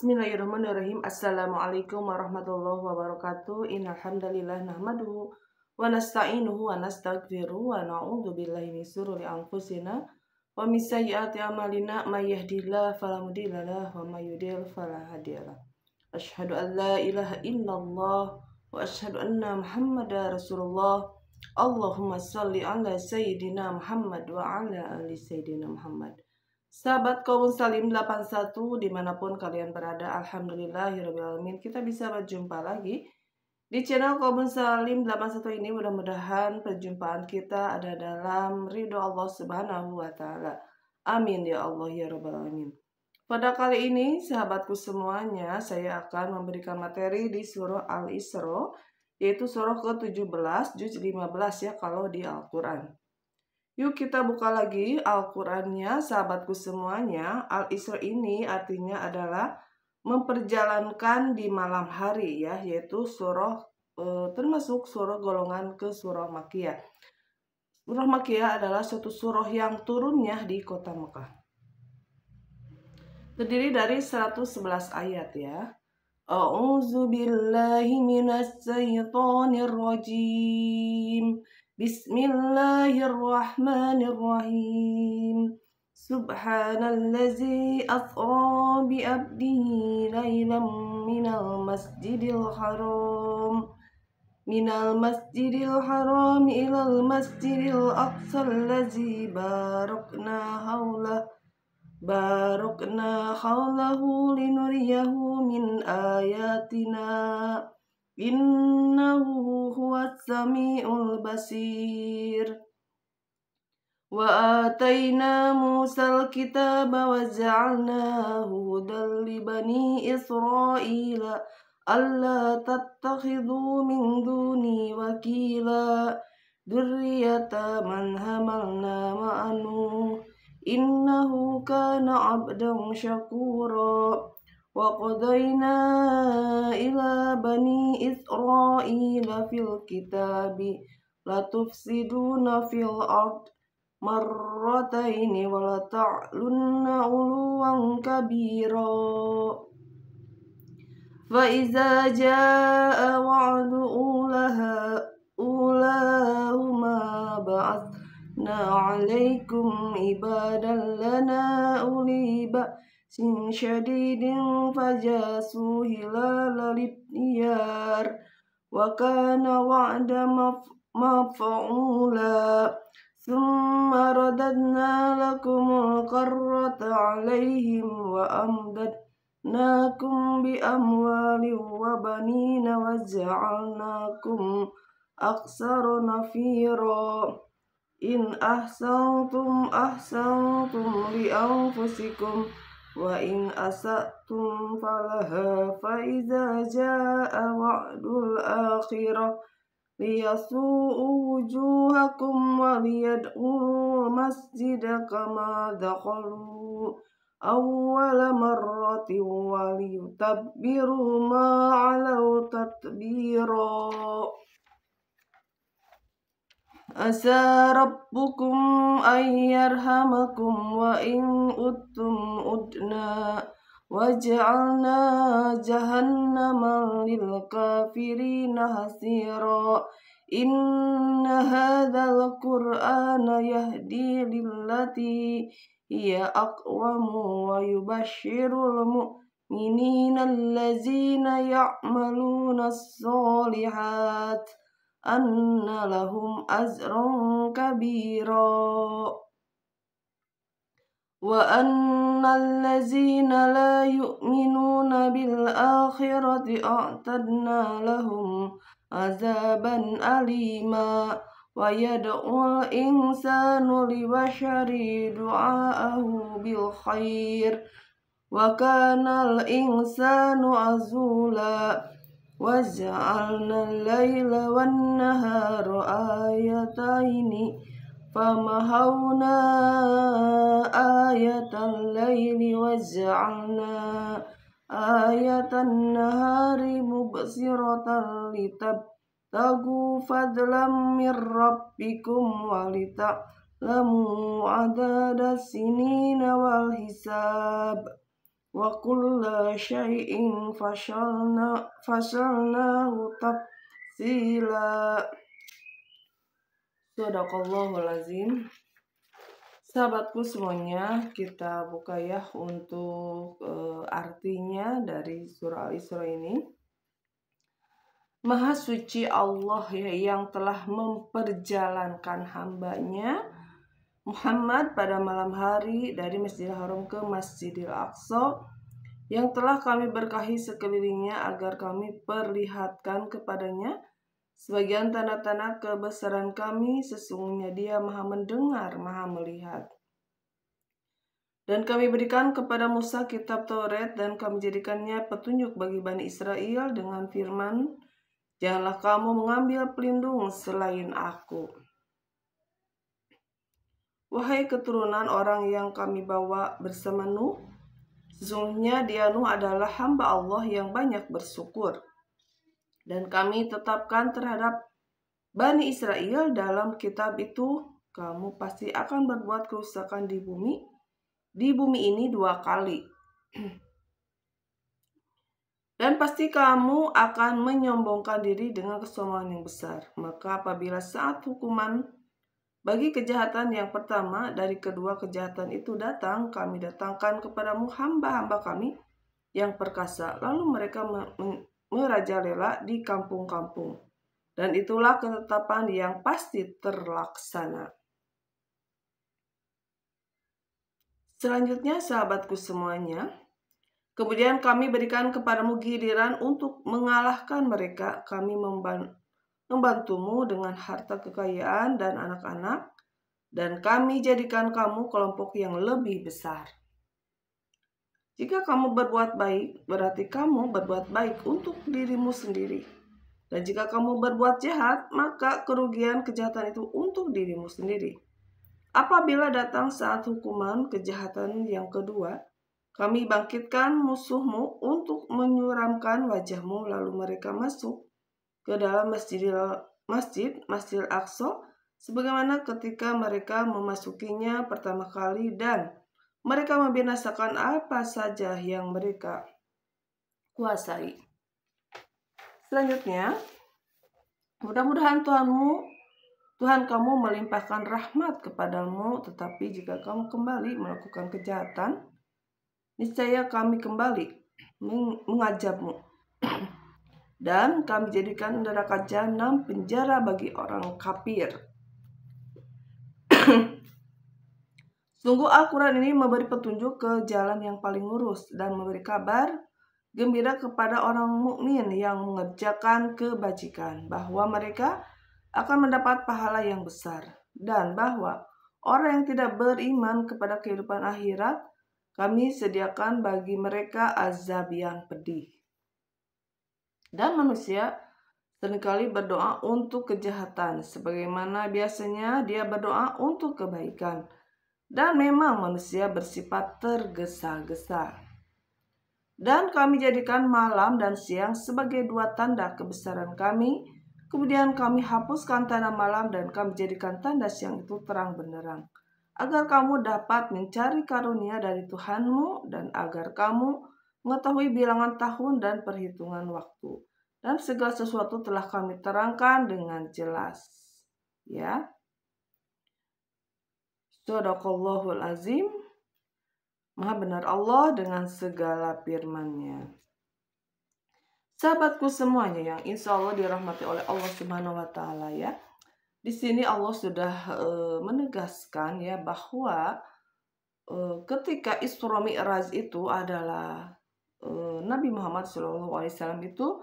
Bismillahirrahmanirrahim. Assalamualaikum warahmatullahi wabarakatuh. Innal hamdalillah nahmaduhu wa nasta'inuhu wa nastaghfiruhu wa na'udzu billahi min shururi anfusina wa min sayyiati a'malina may yahdihillahu fala mudilla lahu wa may yudlil fala hadiyalah. Asyhadu an la ilaha illallah wa asyhadu anna Muhammadar Rasulullah. Allahumma shalli ala sayyidina Muhammad wa ala ali sayyidina Muhammad. Sahabat kaum Salim 81 dimanapun kalian berada, alhamdulillahirrahmanirrahim, kita bisa berjumpa lagi di channel kaum Salim 81 ini. Mudah-mudahan perjumpaan kita ada dalam ridho Allah subhanahu wa ta'ala. Amin ya Allah ya rabbal alamin. Pada kali ini sahabatku semuanya, saya akan memberikan materi di surah Al-Isra, yaitu surah ke-17 juz 15 ya kalau di Al-Quran. Yuk kita buka lagi Al-Qurannya sahabatku semuanya. Al-Isra ini artinya adalah memperjalankan di malam hari ya, yaitu surah termasuk surah golongan ke surah Makkiyah. Surah Makkiyah adalah suatu surah yang turunnya di kota Mekah. Terdiri dari 111 ayat ya. A'udzu billahi minasy syaithanir rajim. Bismillahirrahmanirrahim. Subhanallazi asra bi abdihi lailam minal masjidil haram ilal masjidil aqsal lazi barakna haulahu linuriyahu min ayatina. Innahu huwas sami'ul basir. Wa atayna Musal kitaba wa ja'alnahu hudan li bani Israila alla tattakhidhu min duni wakila dzurriyyata man hamalna ma'anu innahu kana 'abdan syakura. Wa qadayna ila bani Israila fil kitabi latufsiduna fil ard marrataini wa la ta'lunna uluwan kabira. Fa iza jaa wa'du ulahuma ba'athna 'alaikum ibadan lana uli ba'sin syadidin fajasu hilal diyar wa kana wa'da maf'ula. Thumma radadna lakumul qarrata 'alaihim wa amdadnakum bi amwalin wa banina wa ja'alnakum aktsara nafira. In ahsantum li anfusikum wa in asatum falaha. Fa iza jaa wa'dul akhirah liyasu'u wujuhakum wa liyadkhulul masjida kama dakhalu awwala marratin wa liyutabbiru ma 'alaw tatbira. Asa rabbukum ayyarhamakum wa in uttum udna waj'alna jahannama lil kafirina hasira. Inna hadzal qur'ana yahdi lillati hiya aqwamu wa yubashshirul mu'minina allazina ya'maluna as-solihat anna lahum ajran kabira. Wa annal ladzina la yu'minuna bil akhirati a'tadna lahum azaban alima. Wa yad'ul insanu libashari du'aahu bil khair wa kana al insanu azula. Wa ja'alna al-laila wan nahara ayataini famahawna ayatal laili wa ja'alna ayatan nahari mubsiratan litabtagu fadlam mir rabbikum wa lita'lamu adada sinina wal hisab. wa kulla syai'in fasalnahu tafsila. Sadaqallahul azim. Sahabatku semuanya, kita buka ya untuk artinya dari surah Al-Isra ini. Maha suci Allah ya, yang telah memperjalankan hambanya Muhammad pada malam hari dari Masjidil Haram ke Masjidil Aqsa, yang telah kami berkahi sekelilingnya agar kami perlihatkan kepadanya sebagian tanda-tanda kebesaran kami. Sesungguhnya Dia Maha mendengar, Maha melihat. Dan kami berikan kepada Musa kitab Taurat dan kami jadikannya petunjuk bagi Bani Israel dengan firman, janganlah kamu mengambil pelindung selain aku. Wahai keturunan orang yang kami bawa bersama Nuh, sesungguhnya dia Nuh adalah hamba Allah yang banyak bersyukur. Dan kami tetapkan terhadap Bani Israel dalam kitab itu, kamu pasti akan berbuat kerusakan di bumi ini 2 kali. Dan pasti kamu akan menyombongkan diri dengan kesombongan yang besar. Maka apabila saat hukuman bagi kejahatan yang pertama dari kedua kejahatan itu datang, kami datangkan kepadamu hamba-hamba kami yang perkasa. Lalu mereka merajalela di kampung-kampung. Dan itulah ketetapan yang pasti terlaksana. Selanjutnya sahabatku semuanya, kemudian kami berikan kepadamu giliran untuk mengalahkan mereka. Kami membantumu dengan harta kekayaan dan anak-anak, dan kami jadikan kamu kelompok yang lebih besar. Jika kamu berbuat baik, berarti kamu berbuat baik untuk dirimu sendiri. Dan jika kamu berbuat jahat, maka kerugian kejahatan itu untuk dirimu sendiri. Apabila datang saat hukuman kejahatan yang kedua, kami bangkitkan musuhmu untuk menyuramkan wajahmu, lalu mereka masuk ke dalam Masjid Aqsa, sebagaimana ketika mereka memasukinya pertama kali, dan mereka membinasakan apa saja yang mereka kuasai. Selanjutnya, mudah-mudahan Tuhan kamu melimpahkan rahmat kepadamu, tetapi jika kamu kembali melakukan kejahatan, niscaya kami kembali mengazabmu. Dan kami jadikan neraka jahanam penjara bagi orang kafir. Sungguh Al-Quran ini memberi petunjuk ke jalan yang paling lurus dan memberi kabar gembira kepada orang mukmin yang mengerjakan kebajikan, bahwa mereka akan mendapat pahala yang besar, dan bahwa orang yang tidak beriman kepada kehidupan akhirat, kami sediakan bagi mereka azab yang pedih. Dan manusia seringkali berdoa untuk kejahatan, sebagaimana biasanya dia berdoa untuk kebaikan. Dan memang manusia bersifat tergesa-gesa. Dan kami jadikan malam dan siang sebagai 2 tanda kebesaran kami. Kemudian kami hapuskan tanda malam dan kami jadikan tanda siang itu terang benderang, agar kamu dapat mencari karunia dari Tuhanmu dan agar kamu mengetahui bilangan tahun dan perhitungan waktu. Dan segala sesuatu telah kami terangkan dengan jelas. Ya. Sadaqallahul azim. Maha benar Allah dengan segala firman-Nya. Sahabatku semuanya yang insya Allah dirahmati oleh Allah Subhanahu wa Ta'ala ya. Di sini Allah sudah menegaskan ya bahwa ketika Isra Mi'raj itu adalah Nabi Muhammad SAW itu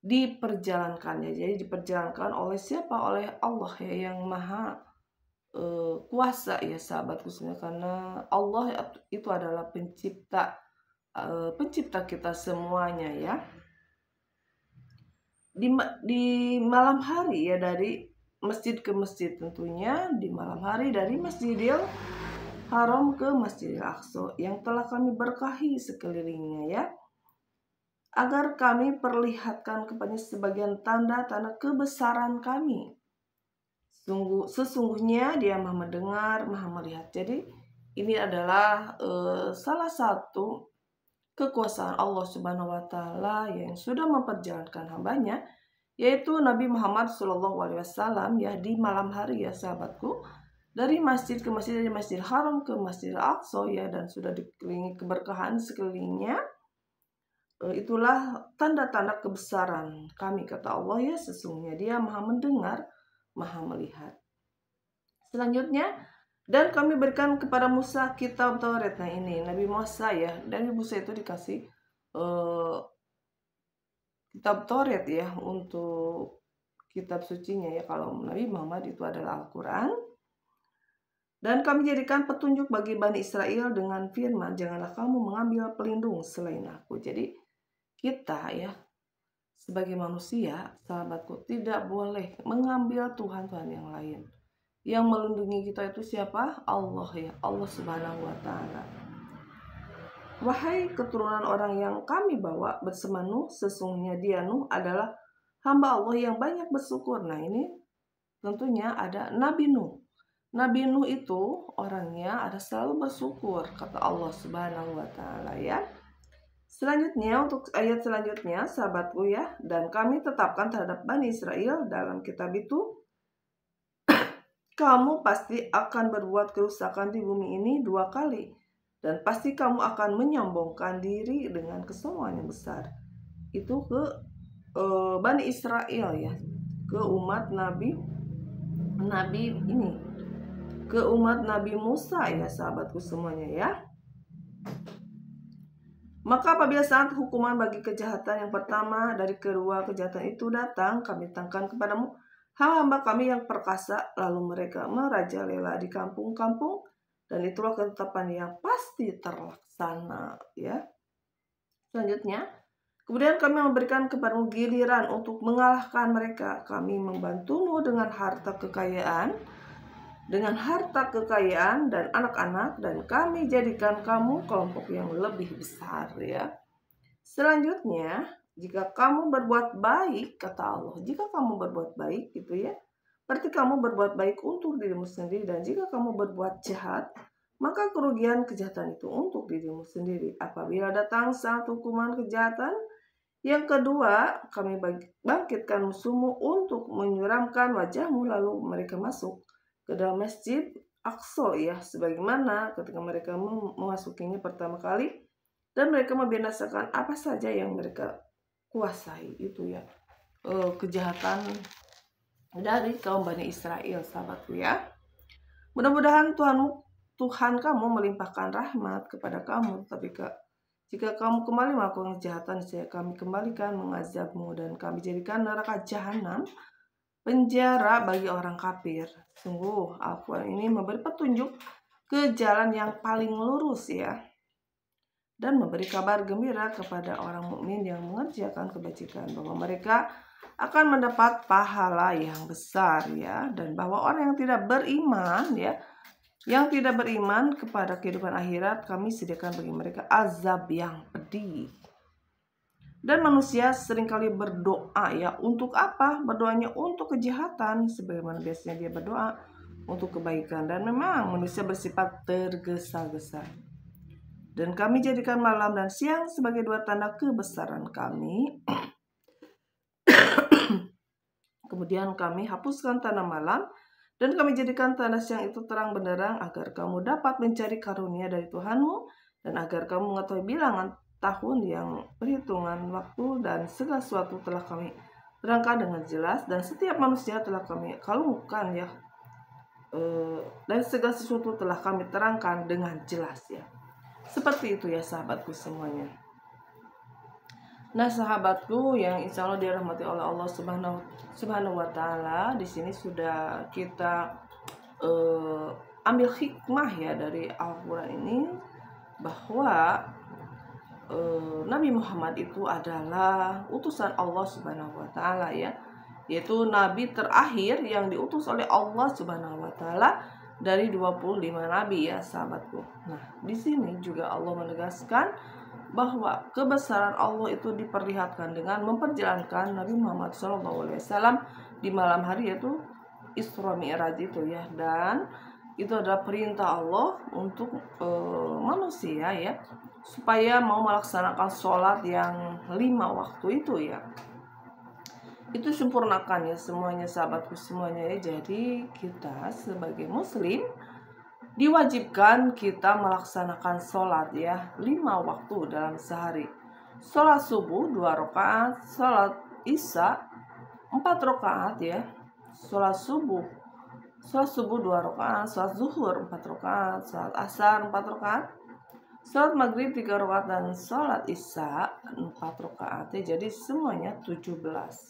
diperjalankannya. Jadi diperjalankan oleh siapa? Oleh Allah ya, yang maha kuasa ya sahabatku semuanya, karena Allah itu adalah pencipta kita semuanya ya. Di malam hari ya, dari masjid ke masjid, tentunya di malam hari dari Masjidil Haram ke Masjidil Aqsa yang telah kami berkahi sekelilingnya ya, agar kami perlihatkan kepadanya sebagian tanda-tanda kebesaran kami. Sesungguhnya Dia Maha mendengar, Maha melihat. Jadi ini adalah salah satu kekuasaan Allah Subhanahu wa taala yang sudah memperjalankan hambanya, yaitu Nabi Muhammad SAW ya, di malam hari ya sahabatku, dari masjid ke masjid, dari Masjidil Haram ke Masjidil Aqsa ya, dan sudah dikelilingi keberkahan sekelilingnya. Itulah tanda-tanda kebesaran kami, kata Allah ya, sesungguhnya Dia Maha mendengar, Maha melihat. Selanjutnya, dan kami berikan kepada Musa kitab Taurat. Nah ini Nabi Musa ya, dan Musa itu dikasih kitab Taurat ya, untuk kitab sucinya ya. Kalau Nabi Muhammad itu adalah Al-Quran. Dan kami jadikan petunjuk bagi Bani Israel dengan firman, janganlah kamu mengambil pelindung selain aku. Jadi kita ya, sebagai manusia, sahabatku, tidak boleh mengambil Tuhan-Tuhan yang lain. Yang melindungi kita itu siapa? Allah ya, Allah Subhanahu wa taala. Wahai keturunan orang yang kami bawa bersama Nuh, sesungguhnya dia Nuh adalah hamba Allah yang banyak bersyukur. Nah ini tentunya ada Nabi Nuh. Nabi Nuh itu orangnya ada selalu bersyukur, kata Allah Subhanahu wa taala ya. Selanjutnya, untuk ayat selanjutnya sahabatku ya, dan kami tetapkan terhadap Bani Israel dalam kitab itu, kamu pasti akan berbuat kerusakan di bumi ini 2 kali, dan pasti kamu akan menyombongkan diri dengan kesombongan yang besar. Itu ke Bani Israel ya, ke umat Nabi ini, ke umat Nabi Musa ya sahabatku semuanya ya. Maka apabila saat hukuman bagi kejahatan yang pertama dari kedua kejahatan itu datang, kami datangkan kepadamu hamba kami yang perkasa, lalu mereka merajalela di kampung-kampung, dan itulah ketetapan yang pasti terlaksana ya. Selanjutnya, kemudian kami memberikan kepadamu giliran untuk mengalahkan mereka. Kami membantumu dengan harta kekayaan dan anak-anak, dan kami jadikan kamu kelompok yang lebih besar ya. Selanjutnya, jika kamu berbuat baik, kata Allah, jika kamu berbuat baik gitu ya, berarti kamu berbuat baik untuk dirimu sendiri, dan jika kamu berbuat jahat, maka kerugian kejahatan itu untuk dirimu sendiri. Apabila datang saat hukuman kejahatan yang kedua, kami bangkitkan musuhmu untuk menyuramkan wajahmu, lalu mereka masuk ke dalam Masjid Aqsa ya, sebagaimana ketika mereka memasukinya pertama kali, dan mereka membinasakan apa saja yang mereka kuasai. Itu ya kejahatan dari kaum Bani Israel sahabatku ya. Mudah-mudahan Tuhan kamu melimpahkan rahmat kepada kamu, tapi jika kamu kembali melakukan kejahatan, saya kami kembalikan mengazabmu, dan kami jadikan neraka jahanam penjara bagi orang kafir. Sungguh Al-Quran ini memberi petunjuk ke jalan yang paling lurus ya, dan memberi kabar gembira kepada orang mukmin yang mengerjakan kebajikan, bahwa mereka akan mendapat pahala yang besar ya, dan bahwa orang yang tidak beriman ya, yang tidak beriman kepada kehidupan akhirat, kami sediakan bagi mereka azab yang pedih. Dan manusia seringkali berdoa ya, untuk apa? Berdoanya untuk kejahatan, sebagaimana biasanya dia berdoa untuk kebaikan. Dan memang manusia bersifat tergesa-gesa. Dan kami jadikan malam dan siang sebagai 2 tanda kebesaran kami. Kemudian kami hapuskan tanda malam, dan kami jadikan tanda siang itu terang benderang, agar kamu dapat mencari karunia dari Tuhanmu, dan agar kamu mengetahui bilangan tahun yang perhitungan waktu, dan segala sesuatu telah kami terangkan dengan jelas, dan setiap manusia telah kami kalungkan ya, dan segala sesuatu telah kami terangkan dengan jelas ya. Seperti itu ya sahabatku semuanya. Nah sahabatku yang insya Allah dirahmati oleh Allah Subhanahu wa taala, di sini sudah kita ambil hikmah ya dari Al-Quran ini, bahwa Nabi Muhammad itu adalah utusan Allah Subhanahu wa taala ya, yaitu nabi terakhir yang diutus oleh Allah Subhanahu wa taala dari 25 nabi ya sahabatku. Nah, di sini juga Allah menegaskan bahwa kebesaran Allah itu diperlihatkan dengan memperjalankan Nabi Muhammad SAW di malam hari, yaitu Isra Mi'raj itu ya, dan itu adalah perintah Allah untuk manusia ya, supaya mau melaksanakan sholat yang 5 waktu itu ya, itu sempurnakan ya semuanya sahabatku semuanya ya. Jadi kita sebagai muslim diwajibkan kita melaksanakan sholat ya 5 waktu dalam sehari. Sholat subuh 2 rakaat, sholat isya 4 rakaat ya. Sholat subuh 2 rakaat, sholat zuhur 4 rakaat, sholat asar 4 rakaat, sholat maghrib 3 rakaat, dan sholat isya 4 rakaat ya. Jadi semuanya 17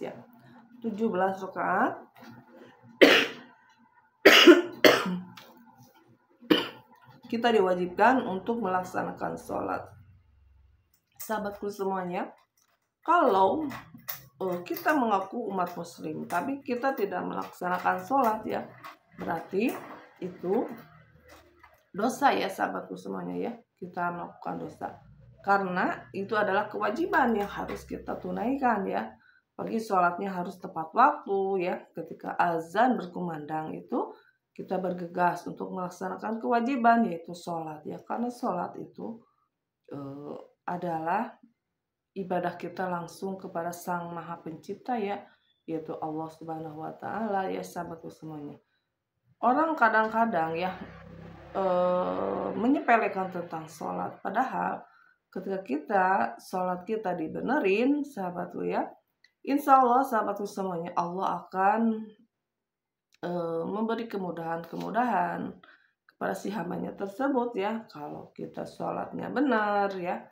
ya. 17 rakaat kita diwajibkan untuk melaksanakan sholat. Sahabatku semuanya, kalau kita mengaku umat muslim tapi kita tidak melaksanakan sholat ya, berarti itu dosa ya sahabatku semuanya ya. Kita melakukan dosa karena itu adalah kewajiban yang harus kita tunaikan ya. Bagi sholatnya harus tepat waktu ya. Ketika azan berkumandang itu kita bergegas untuk melaksanakan kewajiban, yaitu sholat ya. Karena sholat itu adalah ibadah kita langsung kepada Sang Maha Pencipta ya, yaitu Allah Subhanahu wa Ta'ala ya sahabatku semuanya. Orang kadang-kadang ya menyepelekan tentang sholat, padahal ketika kita sholat kita dibenerin sahabatku ya, insya Allah sahabatku semuanya, Allah akan memberi kemudahan kepada si hambanya tersebut ya. Kalau kita sholatnya benar ya,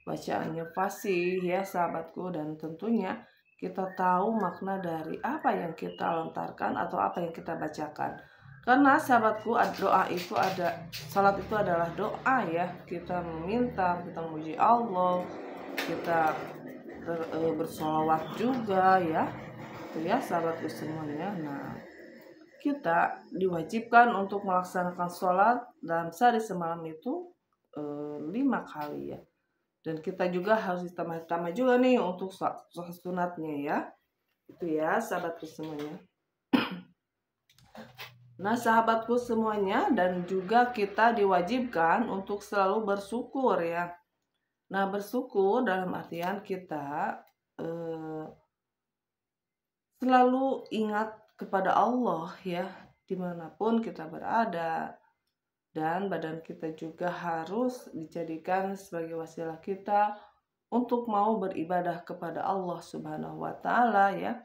bacaannya fasih ya sahabatku, dan tentunya kita tahu makna dari apa yang kita lontarkan atau apa yang kita bacakan. Karena sahabatku, doa itu ada, sholat itu adalah doa ya. Kita meminta, kita memuji Allah, kita bersolawat juga ya. Itu ya sahabatku semuanya. Nah, kita diwajibkan untuk melaksanakan sholat dalam sehari semalam itu 5 kali ya. Dan kita juga harus ditambah juga nih untuk sholat sunatnya ya. Itu ya sahabatku semuanya. Nah sahabatku semuanya, dan juga kita diwajibkan untuk selalu bersyukur ya. Nah bersyukur dalam artian kita selalu ingat kepada Allah ya, dimanapun kita berada. Dan badan kita juga harus dijadikan sebagai wasilah kita untuk mau beribadah kepada Allah Subhanahu wa Ta'ala ya.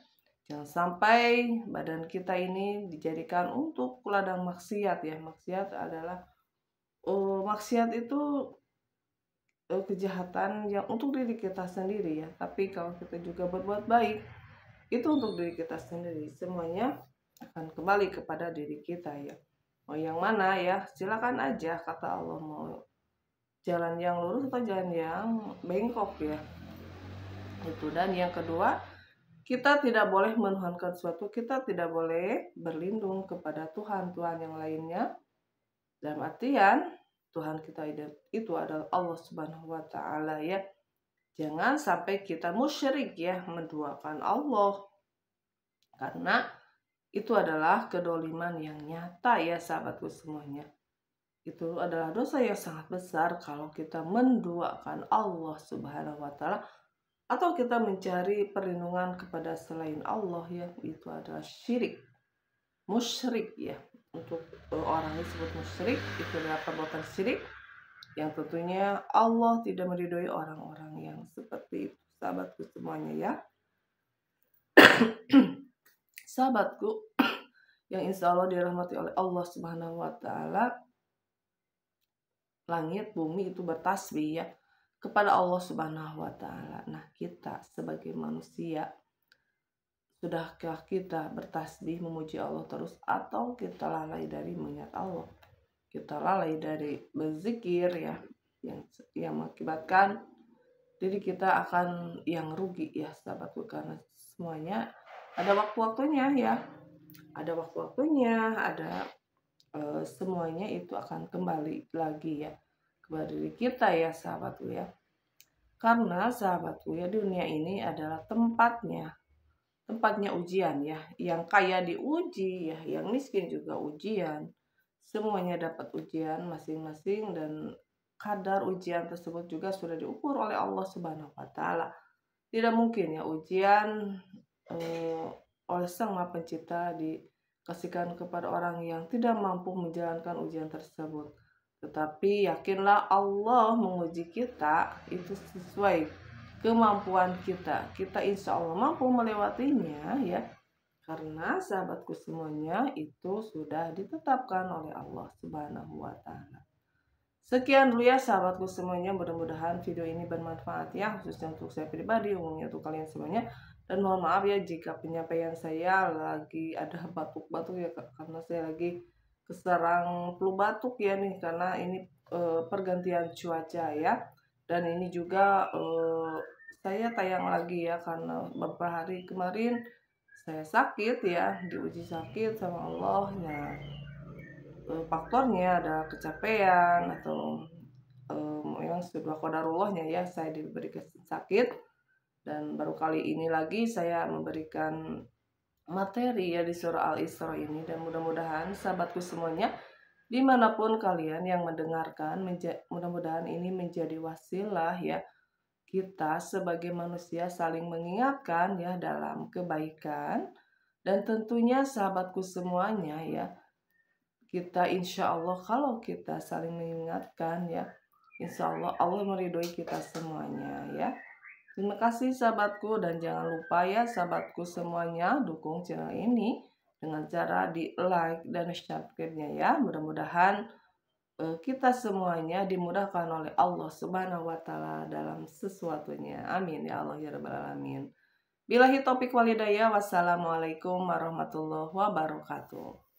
Jangan sampai badan kita ini dijadikan untuk ladang maksiat ya. Maksiat adalah maksiat itu kejahatan yang untuk diri kita sendiri ya. Tapi kalau kita juga berbuat baik, itu untuk diri kita sendiri. Semuanya akan kembali kepada diri kita ya. Mau yang mana ya, silakan aja, kata Allah, mau jalan yang lurus atau jalan yang bengkok ya. Itu. Dan yang kedua, kita tidak boleh menuhankan sesuatu, kita tidak boleh berlindung kepada Tuhan yang lainnya. Dalam artian Tuhan kita itu adalah Allah Subhanahu wa Ta'ala ya. Jangan sampai kita musyrik ya, menduakan Allah, karena itu adalah kedoliman yang nyata ya sahabatku semuanya. Itu adalah dosa yang sangat besar kalau kita menduakan Allah Subhanahu wa Ta'ala atau kita mencari perlindungan kepada selain Allah ya. Itu adalah syirik, musyrik ya. Untuk orang disebut musyrik, itu adalah perbuatan syirik yang tentunya Allah tidak meridhoi orang-orang yang seperti itu sahabatku semuanya ya. Sahabatku yang insya Allah dirahmati oleh Allah Subhanahu wa Ta'ala, langit bumi itu bertasbih ya kepada Allah Subhanahu wa Ta'ala. Nah kita sebagai manusia, sudahkah kita bertasbih memuji Allah terus, atau kita lalai dari mengingat Allah? Kita lalai dari berzikir ya, yang mengakibatkan diri kita akan yang rugi ya sahabatku, karena semuanya ada waktu-waktunya ya. Ada waktu-waktunya, ada semuanya itu akan kembali lagi ya kepada diri kita ya sahabatku ya. Karena sahabatku ya, dunia ini adalah tempatnya ujian ya. Yang kaya diuji ya, yang miskin juga ujian. Semuanya dapat ujian masing-masing, dan kadar ujian tersebut juga sudah diukur oleh Allah Subhanahu wa taala. Tidak mungkin ya ujian oleh Sang Maha Pencipta dikasihkan kepada orang yang tidak mampu menjalankan ujian tersebut. Tetapi yakinlah Allah menguji kita itu sesuai kemampuan kita. Kita insya Allah mampu melewatinya ya. Karena sahabatku semuanya itu sudah ditetapkan oleh Allah Subhanahu wa taala. Sekian dulu ya sahabatku semuanya, mudah-mudahan video ini bermanfaat ya, khususnya untuk saya pribadi, umumnya untuk kalian semuanya. Dan mohon maaf ya jika penyampaian saya lagi ada batuk-batuk ya, karena saya lagi keserang flu batuk ya nih, karena ini pergantian cuaca ya. Dan ini juga saya tayang lagi ya, karena beberapa hari kemarin saya sakit ya, diuji sakit sama Allah. Nah, faktornya ada kecapean atau memang sudah qadarullahnya ya saya diberi sakit. Dan baru kali ini lagi saya memberikan materi ya di surah Al-Isra ini, dan mudah-mudahan sahabatku semuanya dimanapun kalian yang mendengarkan, mudah-mudahan ini menjadi wasilah ya kita sebagai manusia saling mengingatkan ya dalam kebaikan. Dan tentunya sahabatku semuanya ya, kita insya Allah kalau kita saling mengingatkan ya, insya Allah Allah meridhoi kita semuanya ya. Terima kasih sahabatku, dan jangan lupa ya sahabatku semuanya dukung channel ini dengan cara di like dan subscribe-nya ya. Mudah-mudahan kita semuanya dimudahkan oleh Allah Subhanahu wa taala dalam sesuatunya. Amin ya Allah ya rabbal alamin. Billahi taufik walhidayah. Wassalamualaikum warahmatullahi wabarakatuh.